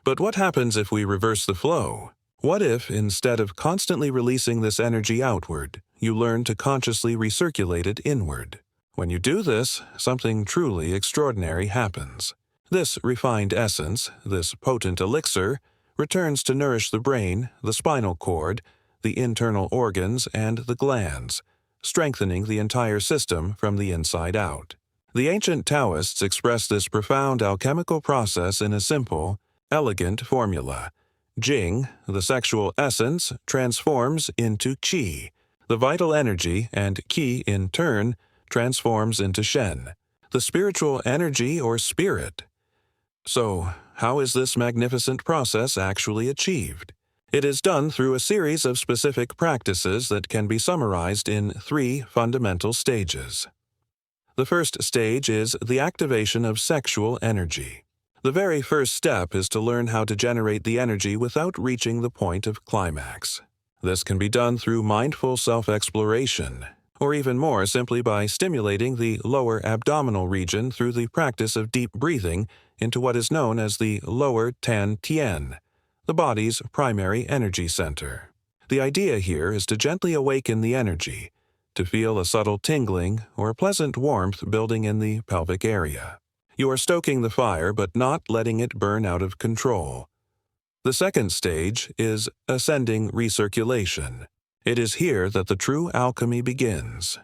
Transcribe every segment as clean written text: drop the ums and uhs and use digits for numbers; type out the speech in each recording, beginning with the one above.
But what happens if we reverse the flow? What if, instead of constantly releasing this energy outward, you learn to consciously recirculate it inward? When you do this, something truly extraordinary happens. This refined essence, this potent elixir, returns to nourish the brain, the spinal cord, the internal organs, and the glands, strengthening the entire system from the inside out. The ancient Taoists expressed this profound alchemical process in a simple, elegant formula. Jing, the sexual essence, transforms into Qi, the vital energy, and Qi, in turn, transforms into Shen, the spiritual energy or spirit. So, how is this magnificent process actually achieved? It is done through a series of specific practices that can be summarized in 3 fundamental stages. The first stage is the activation of sexual energy. The very first step is to learn how to generate the energy without reaching the point of climax. This can be done through mindful self-exploration, or even more simply by stimulating the lower abdominal region through the practice of deep breathing into what is known as the lower Tan Tien, the body's primary energy center. The idea here is to gently awaken the energy, to feel a subtle tingling or a pleasant warmth building in the pelvic area. You are stoking the fire but not letting it burn out of control. The second stage is ascending recirculation. It is here that the true alchemy begins.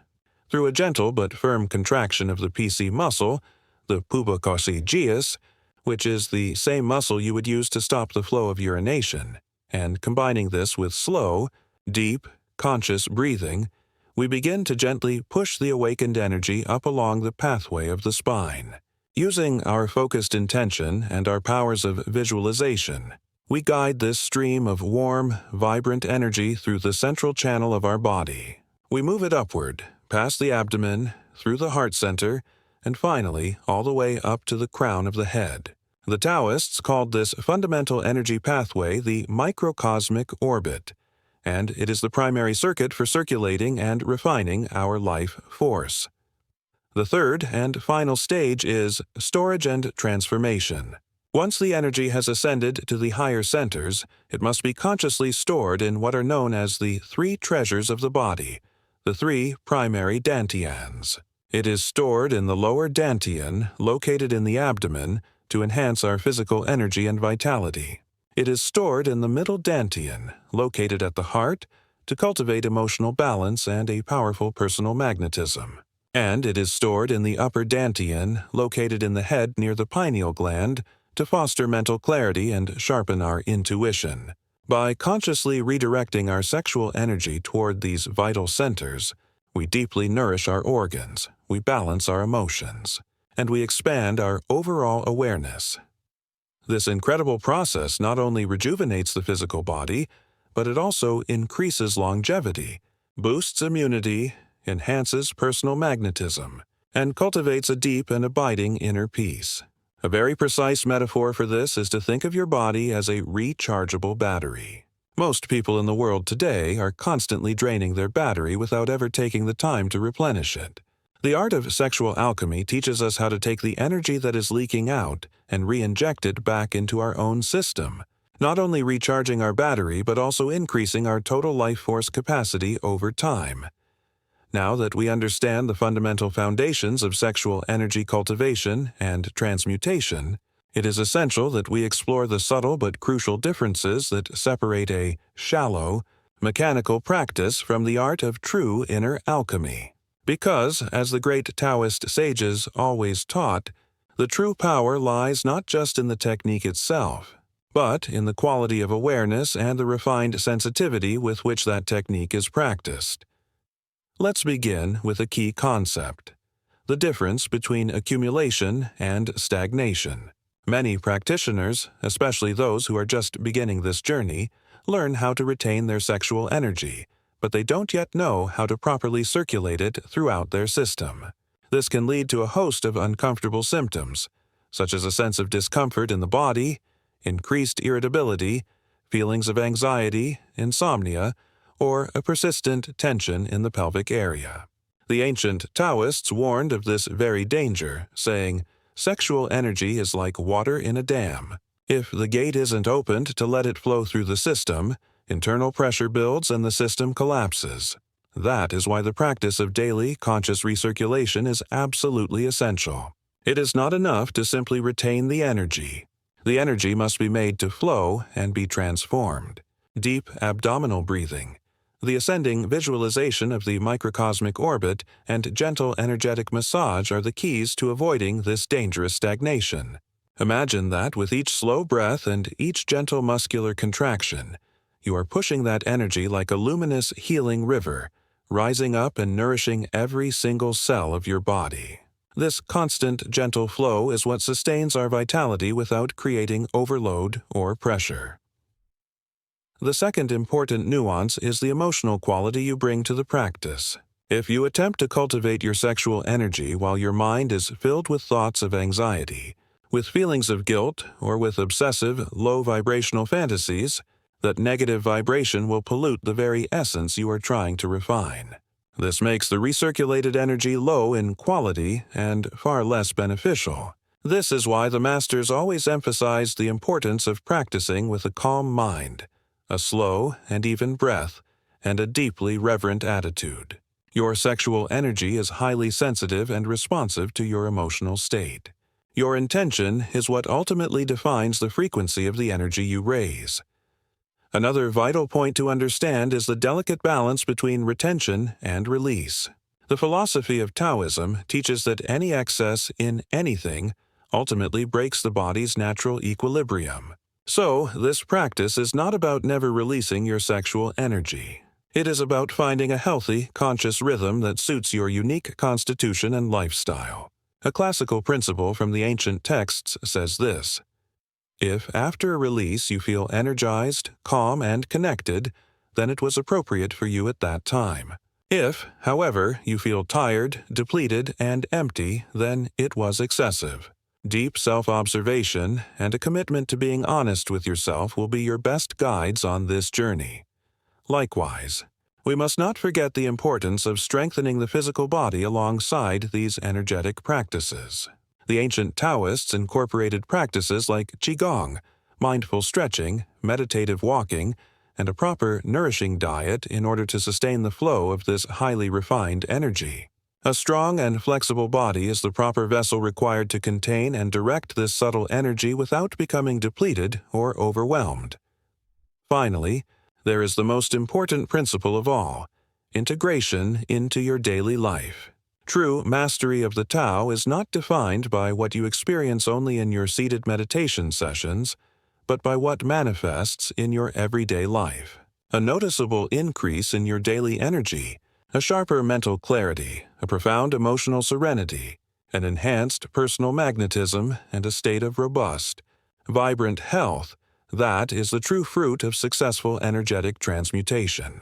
Through a gentle but firm contraction of the PC muscle, the pubicosi, which is the same muscle you would use to stop the flow of urination, and combining this with slow, deep, conscious breathing, we begin to gently push the awakened energy up along the pathway of the spine. Using our focused intention and our powers of visualization, we guide this stream of warm, vibrant energy through the central channel of our body. We move it upward, past the abdomen, through the heart center, and finally all the way up to the crown of the head. The Taoists called this fundamental energy pathway the microcosmic orbit, and it is the primary circuit for circulating and refining our life force. The third and final stage is storage and transformation. Once the energy has ascended to the higher centers, it must be consciously stored in what are known as the 3 treasures of the body, the 3 primary dantians. It is stored in the lower dantian, located in the abdomen, to enhance our physical energy and vitality. It is stored in the middle dantian, located at the heart, to cultivate emotional balance and a powerful personal magnetism. And it is stored in the upper dantian, located in the head near the pineal gland, to foster mental clarity and sharpen our intuition. By consciously redirecting our sexual energy toward these vital centers, we deeply nourish our organs, we balance our emotions, and we expand our overall awareness. This incredible process not only rejuvenates the physical body, but it also increases longevity, boosts immunity, enhances personal magnetism, and cultivates a deep and abiding inner peace. A very precise metaphor for this is to think of your body as a rechargeable battery. Most people in the world today are constantly draining their battery without ever taking the time to replenish it. The art of sexual alchemy teaches us how to take the energy that is leaking out and re-inject it back into our own system, not only recharging our battery but also increasing our total life force capacity over time. Now that we understand the fundamental foundations of sexual energy cultivation and transmutation, it is essential that we explore the subtle but crucial differences that separate a shallow, mechanical practice from the art of true inner alchemy. Because, as the great Taoist sages always taught, the true power lies not just in the technique itself, but in the quality of awareness and the refined sensitivity with which that technique is practiced. Let's begin with a key concept: the difference between accumulation and stagnation. Many practitioners, especially those who are just beginning this journey, learn how to retain their sexual energy, but they don't yet know how to properly circulate it throughout their system. This can lead to a host of uncomfortable symptoms, such as a sense of discomfort in the body, increased irritability, feelings of anxiety, insomnia, or a persistent tension in the pelvic area. The ancient Taoists warned of this very danger, saying, "Sexual energy is like water in a dam. If the gate isn't opened to let it flow through the system, internal pressure builds and the system collapses. That is why the practice of daily, conscious recirculation is absolutely essential. It is not enough to simply retain the energy. The energy must be made to flow and be transformed. Deep abdominal breathing, the ascending visualization of the microcosmic orbit, and gentle energetic massage are the keys to avoiding this dangerous stagnation. Imagine that with each slow breath and each gentle muscular contraction, you are pushing that energy like a luminous healing river, rising up and nourishing every single cell of your body. This constant, gentle flow is what sustains our vitality without creating overload or pressure. The second important nuance is the emotional quality you bring to the practice. If you attempt to cultivate your sexual energy while your mind is filled with thoughts of anxiety, with feelings of guilt, or with obsessive, low-vibrational fantasies, that negative vibration will pollute the very essence you are trying to refine. This makes the recirculated energy low in quality and far less beneficial. This is why the masters always emphasize the importance of practicing with a calm mind, a slow and even breath, and a deeply reverent attitude. Your sexual energy is highly sensitive and responsive to your emotional state. Your intention is what ultimately defines the frequency of the energy you raise. Another vital point to understand is the delicate balance between retention and release. The philosophy of Taoism teaches that any excess in anything ultimately breaks the body's natural equilibrium. So, this practice is not about never releasing your sexual energy. It is about finding a healthy, conscious rhythm that suits your unique constitution and lifestyle. A classical principle from the ancient texts says this: if after a release you feel energized, calm, and connected, then it was appropriate for you at that time. If, however, you feel tired, depleted, and empty, then it was excessive. Deep self-observation and a commitment to being honest with yourself will be your best guides on this journey. Likewise, we must not forget the importance of strengthening the physical body alongside these energetic practices. The ancient Taoists incorporated practices like Qigong, mindful stretching, meditative walking, and a proper, nourishing diet in order to sustain the flow of this highly refined energy. A strong and flexible body is the proper vessel required to contain and direct this subtle energy without becoming depleted or overwhelmed. Finally, there is the most important principle of all: integration into your daily life. True mastery of the Tao is not defined by what you experience only in your seated meditation sessions, but by what manifests in your everyday life. A noticeable increase in your daily energy, a sharper mental clarity, a profound emotional serenity, an enhanced personal magnetism, and a state of robust, vibrant health, that is the true fruit of successful energetic transmutation.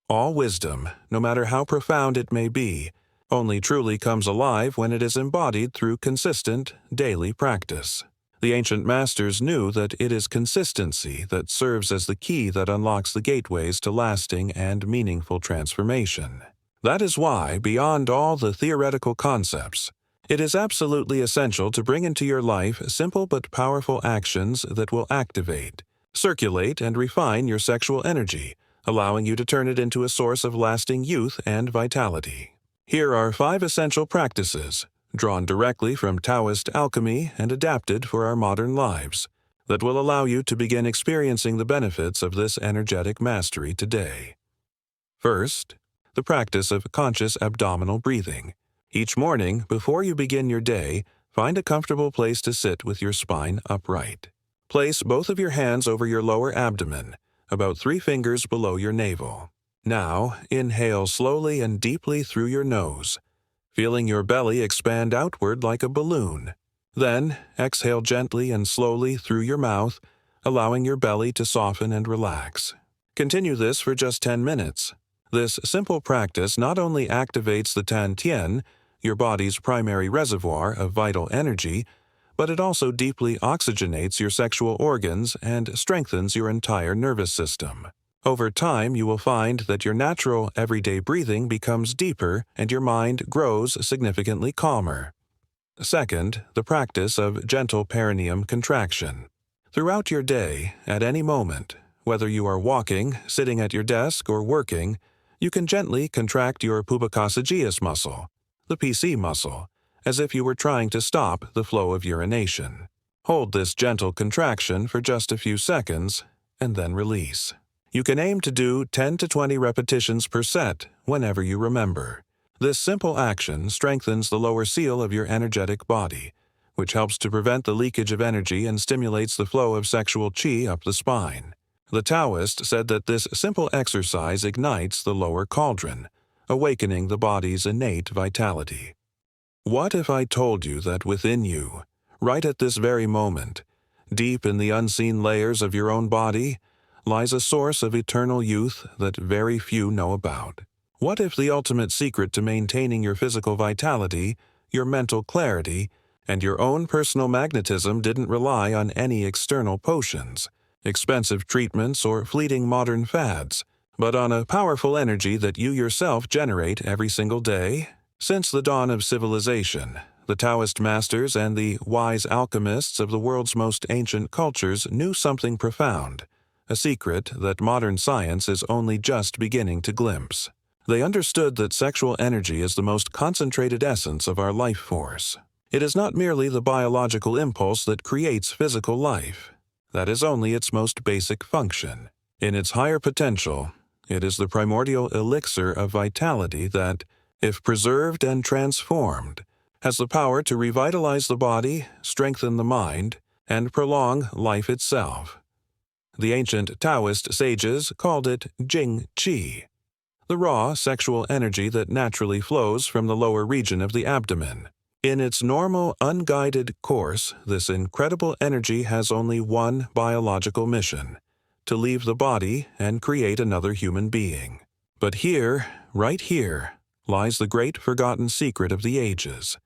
All wisdom, no matter how profound it may be, only truly comes alive when it is embodied through consistent, daily practice. The ancient masters knew that it is consistency that serves as the key that unlocks the gateways to lasting and meaningful transformation. That is why, beyond all the theoretical concepts, it is absolutely essential to bring into your life simple but powerful actions that will activate, circulate, and refine your sexual energy, allowing you to turn it into a source of lasting youth and vitality. Here are 5 essential practices, drawn directly from Taoist alchemy and adapted for our modern lives, that will allow you to begin experiencing the benefits of this energetic mastery today. First, the practice of conscious abdominal breathing. Each morning, before you begin your day, find a comfortable place to sit with your spine upright. Place both of your hands over your lower abdomen, about 3 fingers below your navel. Now, inhale slowly and deeply through your nose, feeling your belly expand outward like a balloon. Then, exhale gently and slowly through your mouth, allowing your belly to soften and relax. Continue this for just 10 minutes. This simple practice not only activates the Tan Tien, your body's primary reservoir of vital energy, but it also deeply oxygenates your sexual organs and strengthens your entire nervous system. Over time, you will find that your natural, everyday breathing becomes deeper and your mind grows significantly calmer. Second, the practice of gentle perineum contraction. Throughout your day, at any moment, whether you are walking, sitting at your desk, or working, you can gently contract your pubococcygeus muscle, the PC muscle, as if you were trying to stop the flow of urination. Hold this gentle contraction for just a few seconds, and then release. You can aim to do 10 to 20 repetitions per set whenever you remember. This simple action strengthens the lower seal of your energetic body, which helps to prevent the leakage of energy and stimulates the flow of sexual qi up the spine. The Taoist said that this simple exercise ignites the lower cauldron, awakening the body's innate vitality. What if I told you that within you, right at this very moment, deep in the unseen layers of your own body, lies a source of eternal youth that very few know about? What if the ultimate secret to maintaining your physical vitality, your mental clarity, and your own personal magnetism didn't rely on any external potions, expensive treatments, or fleeting modern fads, but on a powerful energy that you yourself generate every single day? Since the dawn of civilization, the Taoist masters and the wise alchemists of the world's most ancient cultures knew something profound, a secret that modern science is only just beginning to glimpse. They understood that sexual energy is the most concentrated essence of our life force. It is not merely the biological impulse that creates physical life. That is only its most basic function. In its higher potential, it is the primordial elixir of vitality that, if preserved and transformed, has the power to revitalize the body, strengthen the mind, and prolong life itself. The ancient Taoist sages called it Jing Qi, the raw sexual energy that naturally flows from the lower region of the abdomen. In its normal, unguided course, this incredible energy has only one biological mission: to leave the body and create another human being. But here, right here, lies the great forgotten secret of the ages.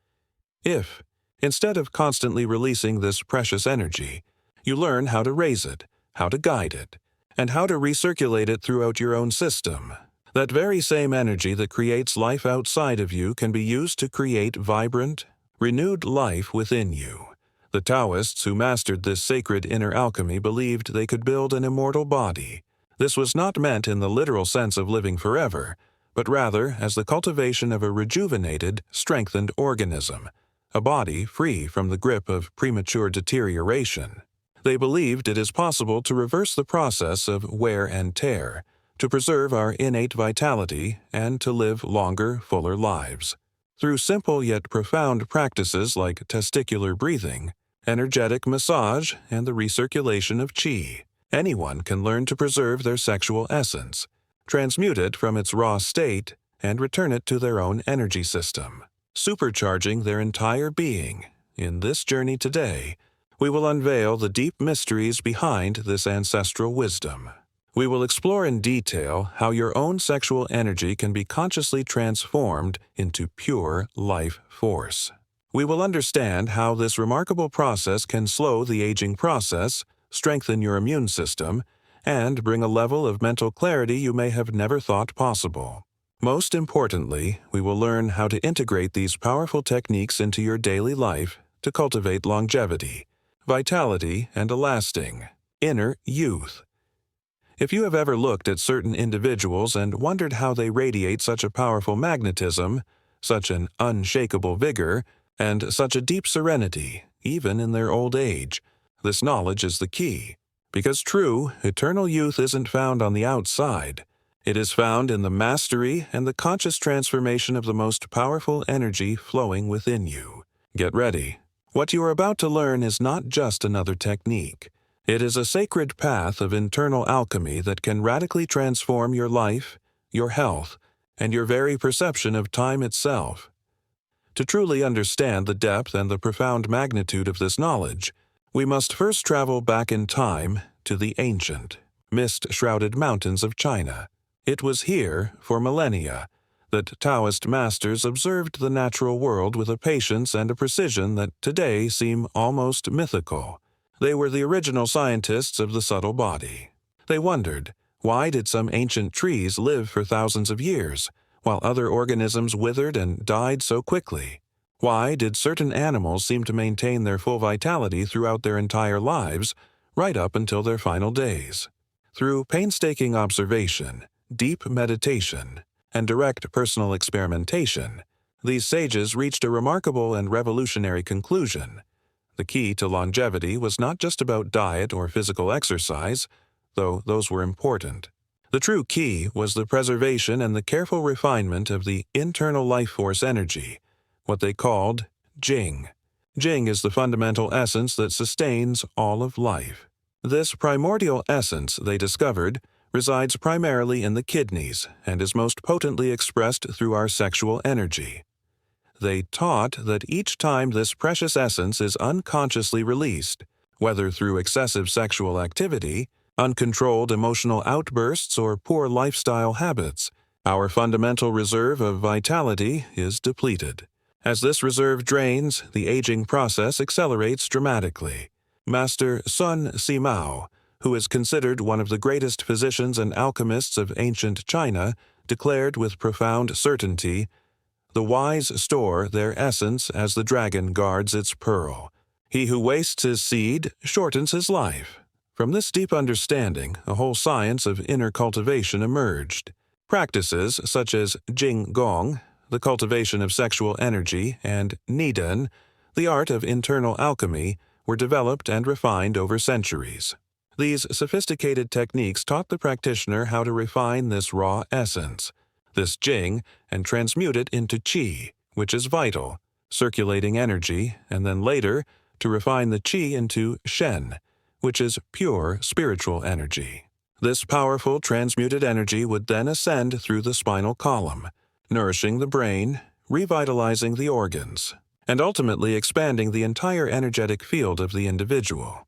If, instead of constantly releasing this precious energy, you learn how to raise it, how to guide it, and how to recirculate it throughout your own system, that very same energy that creates life outside of you can be used to create vibrant, renewed life within you. The Taoists who mastered this sacred inner alchemy believed they could build an immortal body. This was not meant in the literal sense of living forever, but rather as the cultivation of a rejuvenated, strengthened organism, a body free from the grip of premature deterioration. They believed it is possible to reverse the process of wear and tear, to preserve our innate vitality, and to live longer, fuller lives. Through simple yet profound practices like testicular breathing, energetic massage, and the recirculation of qi, anyone can learn to preserve their sexual essence, transmute it from its raw state, and return it to their own energy system, supercharging their entire being. In this journey today, we will unveil the deep mysteries behind this ancestral wisdom. We will explore in detail how your own sexual energy can be consciously transformed into pure life force. We will understand how this remarkable process can slow the aging process, strengthen your immune system, and bring a level of mental clarity you may have never thought possible. Most importantly, we will learn how to integrate these powerful techniques into your daily life to cultivate longevity, vitality, and a lasting inner youth. If you have ever looked at certain individuals and wondered how they radiate such a powerful magnetism, such an unshakable vigor, and such a deep serenity, even in their old age, this knowledge is the key. Because true, eternal youth isn't found on the outside. It is found in the mastery and the conscious transformation of the most powerful energy flowing within you. Get ready. What you are about to learn is not just another technique. It is a sacred path of internal alchemy that can radically transform your life, your health, and your very perception of time itself. To truly understand the depth and the profound magnitude of this knowledge, we must first travel back in time to the ancient, mist-shrouded mountains of China. It was here, for millennia, that Taoist masters observed the natural world with a patience and a precision that today seem almost mythical. They were the original scientists of the subtle body. They wondered, why did some ancient trees live for thousands of years, while other organisms withered and died so quickly? Why did certain animals seem to maintain their full vitality throughout their entire lives, right up until their final days. Through painstaking observation, deep meditation, and direct personal experimentation, these sages reached a remarkable and revolutionary conclusion. The key to longevity was not just about diet or physical exercise, though those were important. The true key was the preservation and the careful refinement of the internal life force energy, what they called Jing. Jing is the fundamental essence that sustains all of life. This primordial essence, they discovered, resides primarily in the kidneys and is most potently expressed through our sexual energy. They taught that each time this precious essence is unconsciously released, whether through excessive sexual activity, uncontrolled emotional outbursts, or poor lifestyle habits, our fundamental reserve of vitality is depleted. As this reserve drains, the aging process accelerates dramatically. Master Sun Sima, who is considered one of the greatest physicians and alchemists of ancient China, declared with profound certainty, "The wise store their essence as the dragon guards its pearl. He who wastes his seed shortens his life." From this deep understanding, a whole science of inner cultivation emerged. Practices such as Jing Gong, the cultivation of sexual energy, and Niden, the art of internal alchemy, were developed and refined over centuries. These sophisticated techniques taught the practitioner how to refine this raw essence, this Jing, and transmute it into Qi, which is vital, circulating energy, and then later to refine the Qi into Shen, which is pure spiritual energy. This powerful transmuted energy would then ascend through the spinal column, nourishing the brain, revitalizing the organs, and ultimately expanding the entire energetic field of the individual.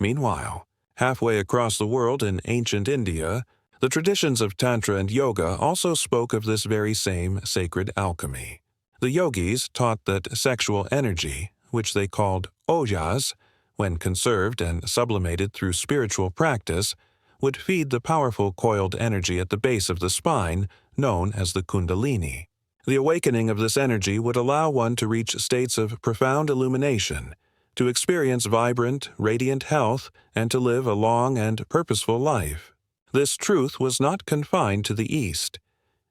Meanwhile, halfway across the world in ancient India, the traditions of Tantra and Yoga also spoke of this very same sacred alchemy. The yogis taught that sexual energy, which they called Ojas, when conserved and sublimated through spiritual practice, would feed the powerful coiled energy at the base of the spine, known as the Kundalini. The awakening of this energy would allow one to reach states of profound illumination, to experience vibrant, radiant health, and to live a long and purposeful life. This truth was not confined to the East.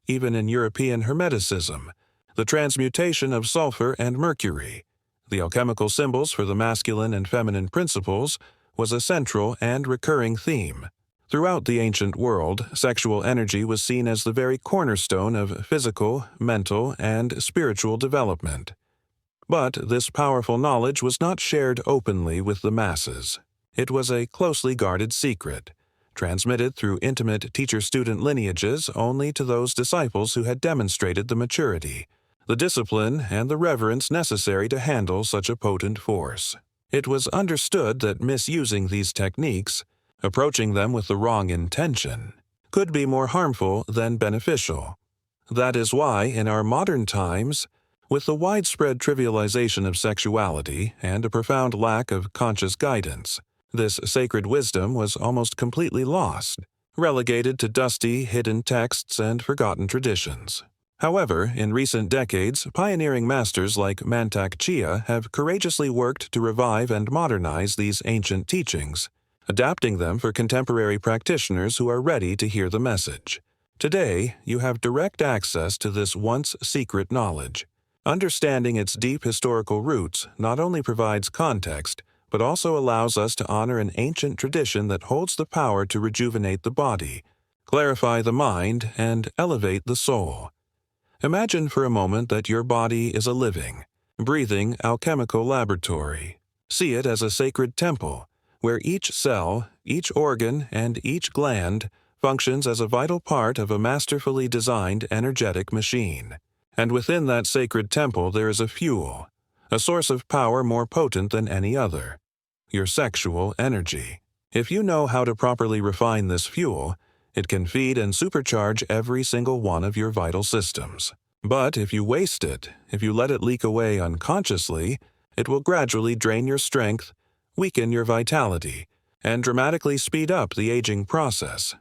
Even in European Hermeticism, the transmutation of sulfur and mercury, the alchemical symbols for the masculine and feminine principles, was a central and recurring theme. Throughout the ancient world, sexual energy was seen as the very cornerstone of physical, mental, and spiritual development. But this powerful knowledge was not shared openly with the masses. It was a closely guarded secret, transmitted through intimate teacher-student lineages only to those disciples who had demonstrated the maturity, the discipline, and the reverence necessary to handle such a potent force. It was understood that misusing these techniques, approaching them with the wrong intention, could be more harmful than beneficial. That is why, in our modern times, with the widespread trivialization of sexuality and a profound lack of conscious guidance, this sacred wisdom was almost completely lost, relegated to dusty, hidden texts and forgotten traditions. However, in recent decades, pioneering masters like Mantak Chia have courageously worked to revive and modernize these ancient teachings, adapting them for contemporary practitioners who are ready to hear the message. Today, you have direct access to this once secret knowledge. Understanding its deep historical roots not only provides context, but also allows us to honor an ancient tradition that holds the power to rejuvenate the body, clarify the mind, and elevate the soul. Imagine for a moment that your body is a living, breathing alchemical laboratory. See it as a sacred temple, where each cell, each organ, and each gland functions as a vital part of a masterfully designed energetic machine. And within that sacred temple there is a fuel, a source of power more potent than any other, your sexual energy. If you know how to properly refine this fuel, it can feed and supercharge every single one of your vital systems. But if you waste it, if you let it leak away unconsciously, it will gradually drain your strength, weaken your vitality, and dramatically speed up the aging process.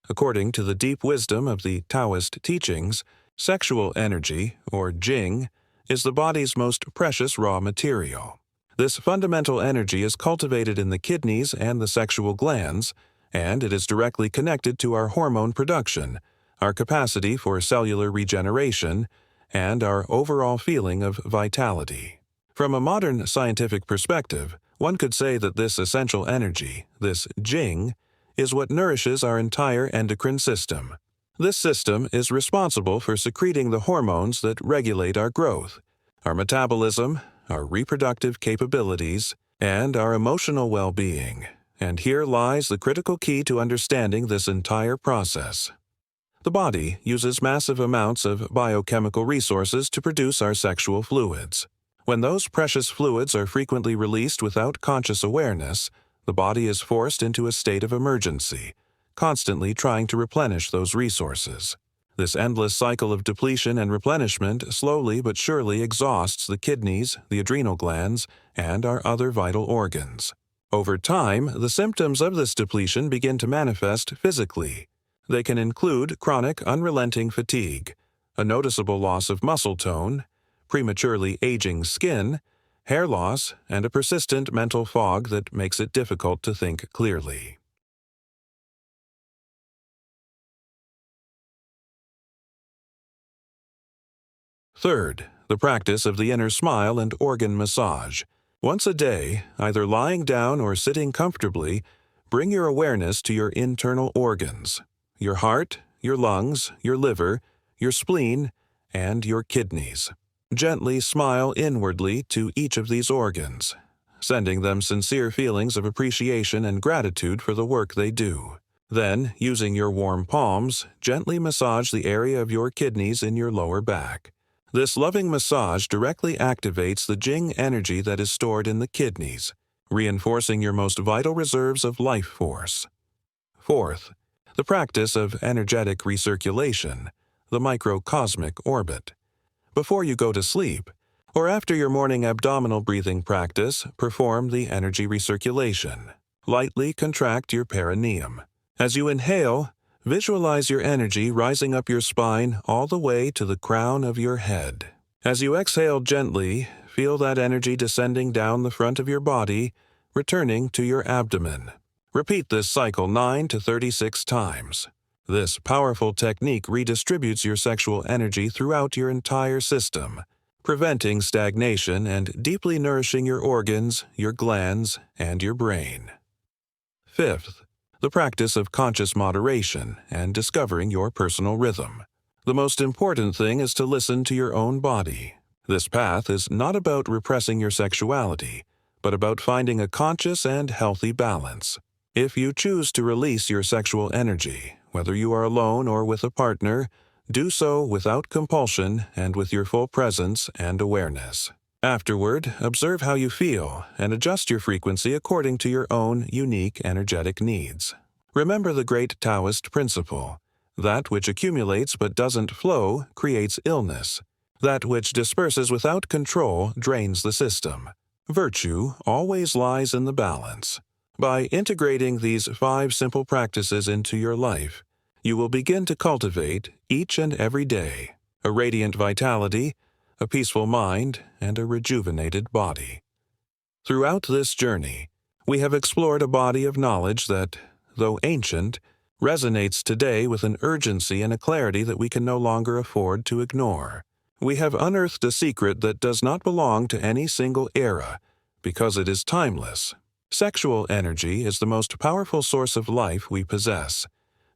According to the deep wisdom of the Taoist teachings, sexual energy, or Jing, is the body's most precious raw material. This fundamental energy is cultivated in the kidneys and the sexual glands, and it is directly connected to our hormone production, our capacity for cellular regeneration, and our overall feeling of vitality. From a modern scientific perspective, one could say that this essential energy, this Jing, is what nourishes our entire endocrine system. This system is responsible for secreting the hormones that regulate our growth, our metabolism, our reproductive capabilities, and our emotional well-being. And here lies the critical key to understanding this entire process. The body uses massive amounts of biochemical resources to produce our sexual fluids. When those precious fluids are frequently released without conscious awareness, the body is forced into a state of emergency, constantly trying to replenish those resources. This endless cycle of depletion and replenishment slowly but surely exhausts the kidneys, the adrenal glands, and our other vital organs. Over time, the symptoms of this depletion begin to manifest physically. They can include chronic, unrelenting fatigue, a noticeable loss of muscle tone, prematurely aging skin, hair loss, and a persistent mental fog that makes it difficult to think clearly. Third, the practice of the inner smile and organ massage. Once a day, either lying down or sitting comfortably, bring your awareness to your internal organs, your heart, your lungs, your liver, your spleen, and your kidneys. Gently smile inwardly to each of these organs, sending them sincere feelings of appreciation and gratitude for the work they do. Then, using your warm palms, gently massage the area of your kidneys in your lower back. This loving massage directly activates the Jing energy that is stored in the kidneys, reinforcing your most vital reserves of life force. Fourth, the practice of energetic recirculation, the microcosmic orbit. Before you go to sleep, or after your morning abdominal breathing practice, perform the energy recirculation. Lightly contract your perineum. As you inhale, visualize your energy rising up your spine all the way to the crown of your head. As you exhale gently, feel that energy descending down the front of your body, returning to your abdomen. Repeat this cycle 9 to 36 times. This powerful technique redistributes your sexual energy throughout your entire system, preventing stagnation and deeply nourishing your organs, your glands, and your brain. Fifth, the practice of conscious moderation and discovering your personal rhythm. The most important thing is to listen to your own body. This path is not about repressing your sexuality, but about finding a conscious and healthy balance. If you choose to release your sexual energy, whether you are alone or with a partner, do so without compulsion and with your full presence and awareness. Afterward, observe how you feel and adjust your frequency according to your own unique energetic needs. Remember the great Taoist principle: that which accumulates but doesn't flow creates illness. That which disperses without control drains the system. Virtue always lies in the balance. By integrating these 5 simple practices into your life, you will begin to cultivate, each and every day, a radiant vitality, a peaceful mind, and a rejuvenated body. Throughout this journey, we have explored a body of knowledge that, though ancient, resonates today with an urgency and a clarity that we can no longer afford to ignore. We have unearthed a secret that does not belong to any single era, because it is timeless. Sexual energy is the most powerful source of life we possess,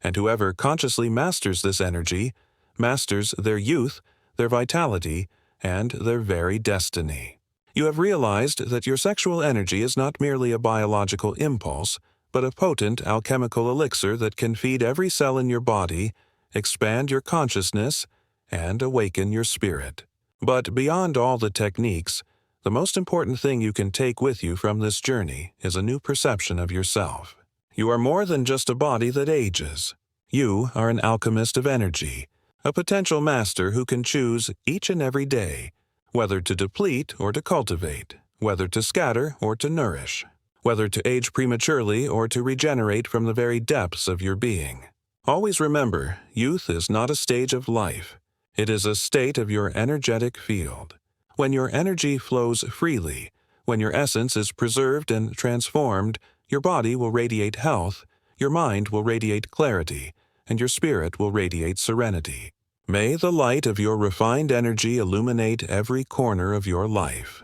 and whoever consciously masters this energy masters their youth, their vitality, and their very destiny. You have realized that your sexual energy is not merely a biological impulse, but a potent alchemical elixir that can feed every cell in your body, expand your consciousness, and awaken your spirit. But beyond all the techniques, the most important thing you can take with you from this journey is a new perception of yourself. You are more than just a body that ages. You are an alchemist of energy, a potential master who can choose each and every day whether to deplete or to cultivate, whether to scatter or to nourish, whether to age prematurely or to regenerate from the very depths of your being. Always remember, youth is not a stage of life. It is a state of your energetic field. When your energy flows freely, When your essence is preserved and transformed, your body will radiate health, your mind will radiate clarity, and your spirit will radiate serenity. May the light of your refined energy illuminate every corner of your life.